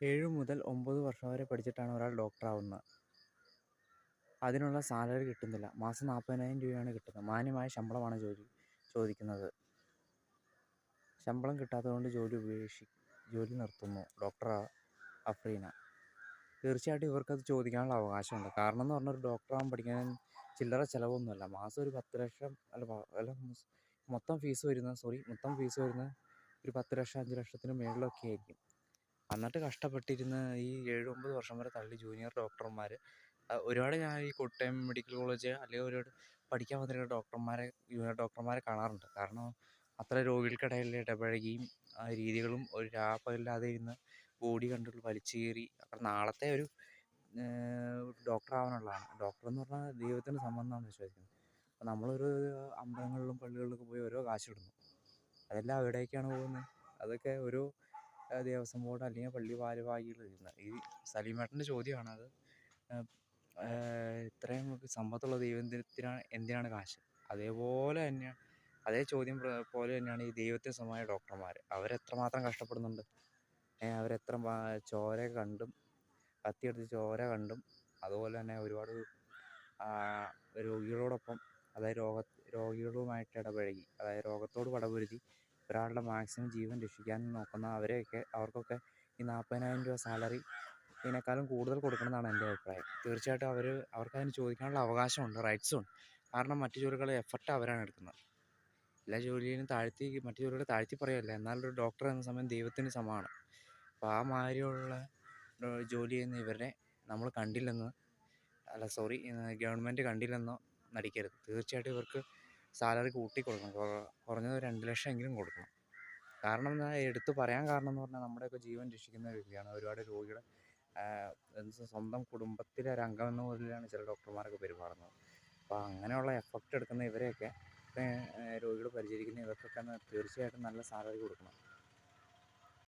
7 മുതൽ 9 വർഷം വരെ പഠിച്ചിട്ടാണ് ഒരാൾ ഡോക്ടറാവുന്നത്. അതിനുള്ള സാലറി കിട്ടുന്നില്ല. മാസം 40,000 രൂപയാണ് കിട്ടുന്നത്. മാന്യമായ ശമ്പളമാണ് ചോദിക്കുന്നത്. ശമ്പളം കിട്ടാത്തതുകൊണ്ട് ജോലി നിർത്തുന്നു ഡോക്ടർ അഫ്രീന. തീർച്ചയായിട്ടും ഇവർക്കത് ചോദിക്കാനുള്ള അവകാശമുണ്ട്. കാരണം എന്ന് പറഞ്ഞാൽ ഒരു ഡോക്ടറാകാൻ പഠിക്കാൻ ചില്ലറ ചിലവൊന്നുമല്ല. മാസം ഒരു 10 ലക്ഷം മൊത്തം ഫീസ് വരുന്നത് ഒരു 10 ലക്ഷം 5 ലക്ഷത്തിന് മുകളിലൊക്കെ ആയിരിക്കും. എന്നിട്ട് കഷ്ടപ്പെട്ടിരുന്ന് ഈ 7-9 വർഷം വരെ തള്ളി ജൂനിയർ ഡോക്ടർമാർ ഒരുപാട് ഞാൻ ഈ കോട്ടയം മെഡിക്കൽ കോളേജ് അല്ലെങ്കിൽ ഒരുപാട് പഠിക്കാൻ വന്നിരുന്ന ജൂനിയർ ഡോക്ടർമാരെ കാണാറുണ്ട്. കാരണം അത്ര രോഗികൾക്കിടയിൽ ഇടപഴകിയും രീതികളും ഒരു രാപ്പകലില്ലാതെ ഇരുന്ന് ബോഡി കണ്ടിട്ട് വലിച്ചു കീറി നാളത്തെ ഒരു ഡോക്ടറാവാനുള്ളതാണ്. ഡോക്ടർ എന്ന് പറഞ്ഞാൽ ദൈവത്തിന് സമ്മതമാണെന്ന് വിശ്വസിക്കുന്നത്. അപ്പോൾ നമ്മളൊരു അമ്പലങ്ങളിലും പള്ളികളിലൊക്കെ പോയി ഓരോ കാശിടുന്നു. അതെല്ലാം എവിടേക്കാണ് പോകുന്നത്? അതൊക്കെ ഒരു ദേവസ്വം ബോർഡ് അല്ലെങ്കിൽ പള്ളി ഭാരവാഹികൾ ഇരുന്നത്. ഈ സലീമേട്ടൻ്റെ ചോദ്യമാണ് അത്. ഇത്രയും സമ്പത്തുള്ള ദൈവത്തിനാണ് എന്തിനാണ് കാശ്? അതേപോലെ തന്നെയാണ് അതേ ചോദ്യം പോലെ തന്നെയാണ് ഈ ദൈവത്തിന് സമമായ ഡോക്ടർമാർ. അവരെത്രമാത്രം കഷ്ടപ്പെടുന്നുണ്ട്. അവരെത്ര ചോര കണ്ടും കത്തിയെടുത്ത് ചോര കണ്ടും അതുപോലെ തന്നെ ഒരുപാട് രോഗികളോടൊപ്പം അതായത് രോഗികളുമായിട്ട് ഇടപഴകി രോഗത്തോട് പടപൊരുതി ഒരാളുടെ മാക്സിമം ജീവൻ രക്ഷിക്കാൻ നോക്കുന്ന അവർക്കൊക്കെ ഈ 40,000 രൂപ സാലറി ഇതിനേക്കാളും കൂടുതൽ കൊടുക്കണമെന്നാണ് എൻ്റെ അഭിപ്രായം. തീർച്ചയായിട്ടും അവർക്കതിന് ചോദിക്കാനുള്ള അവകാശമുണ്ട്, റൈറ്റ്സും ഉണ്ട്. കാരണം മറ്റു ജോലികളെ എഫർട്ട് അവരാണ് എടുക്കുന്നത്. എല്ലാ ജോലിയിലും മറ്റു ജോലികളെ താഴ്ത്തി പറയുകയല്ല, എന്നാലൊരു ഡോക്ടർ എന്ന സമയം ദൈവത്തിന് സമമാണ്. അപ്പോൾ ആ മാതിരിയുള്ള ജോലി ചെയ്യുന്ന ഇവരെ നമ്മൾ ഗവൺമെൻറ് കണ്ടില്ലെന്നോ നടിക്കരുത്. തീർച്ചയായിട്ടും ഇവർക്ക് സാലറി കൂട്ടിക്കൊടുക്കണം. കുറഞ്ഞത് 2 ലക്ഷം എങ്കിലും കൊടുക്കണം. കാരണം എടുത്തു പറയാൻ കാരണം എന്ന് പറഞ്ഞാൽ നമ്മുടെയൊക്കെ ജീവൻ രക്ഷിക്കുന്ന വ്യക്തിയാണ്. ഒരുപാട് രോഗികളെ സ്വന്തം കുടുംബത്തിലെ ഒരു അംഗം എന്ന പോലെയാണ് ചില ഡോക്ടർമാരൊക്കെ പെരുമാറുന്നത്. അപ്പോൾ അങ്ങനെയുള്ള എഫർട്ട് എടുക്കുന്ന ഇവരെയൊക്കെ രോഗികൾ പരിചരിക്കുന്ന ഇവർക്കൊക്കെ തീർച്ചയായിട്ടും നല്ല സാലറി കൊടുക്കണം.